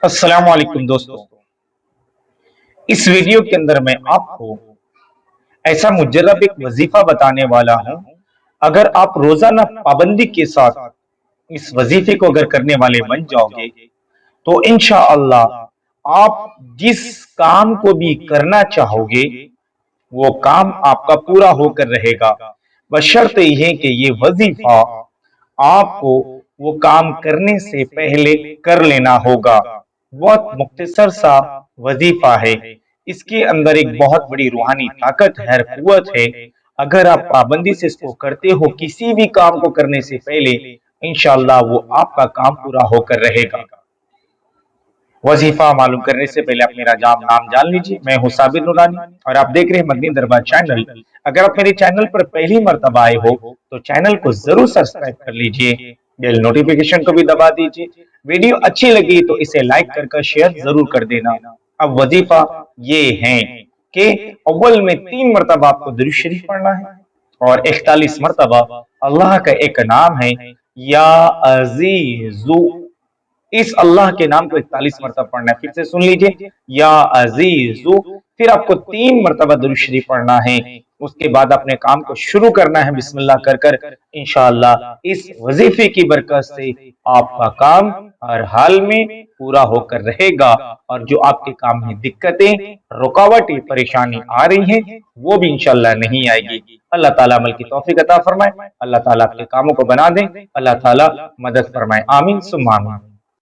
अस्सलाम वालेकुम दोस्तों। इस वीडियो के अंदर मैं आपको ऐसा मुजर्रब एक वजीफा बताने वाला हूं। अगर आप रोजाना पाबंदी के साथ इस वजीफे को अगर करने वाले बन जाओगे तो इंशाअल्लाह आप जिस काम को भी करना चाहोगे वो काम आपका पूरा होकर रहेगा। बशर्ते यह कि ये वजीफा आपको वो काम करने से पहले कर लेना होगा। बहुत मुख्तसर सा वजीफा है। इसके अंदर एक बहुत बड़ी रूहानी ताकत है, कुव्वत है। अगर आप पाबंदी से इसको करते हो किसी भी काम को करने से पहले, इंशाअल्लाह वो आपका काम पूरा होकर रहेगा। वजीफा मालूम करने से पहले आप मेरा नाम जान लीजिए। मैं हूं साबिर नूरानी और आप देख रहे हैं मदनी दरबार चैनल। अगर आप मेरे चैनल पर पहली मर्तबा आए हो तो चैनल को जरूर सब्सक्राइब कर लीजिए, बेल नोटिफिकेशन को भी दबा दीजिए। वीडियो अच्छी लगी तो इसे लाइक कर शेयर जरूर कर देना। अब वजीफा ये है कि अव्वल में 3 मरतबा आपको दुरूद शरीफ पढ़ना है और 41 मरतबा अल्लाह का एक नाम है या अजीजु, इस अल्लाह के नाम को 41 मरतबा पढ़ना है। फिर से सुन लीजिए, या अजीजु। फिर आपको 3 मरतबा दुरूद शरीफ पढ़ना है। उसके बाद अपने काम को शुरू करना है बिस्मिल्लाह कर कर। इंशाअल्लाह इस वजीफे की बरकत से आपका काम हर हाल में पूरा होकर रहेगा और जो आपके काम में दिक्कतें, रुकावटें, परेशानी आ रही हैं वो भी इंशाअल्लाह नहीं आएगी। अल्लाह ताला अमल की तौफीक अता फरमाए, अल्लाह ताला आपके कामों को बना दे, अल्लाह ताला मदद फरमाए। आमीन सुम्मा आमीन।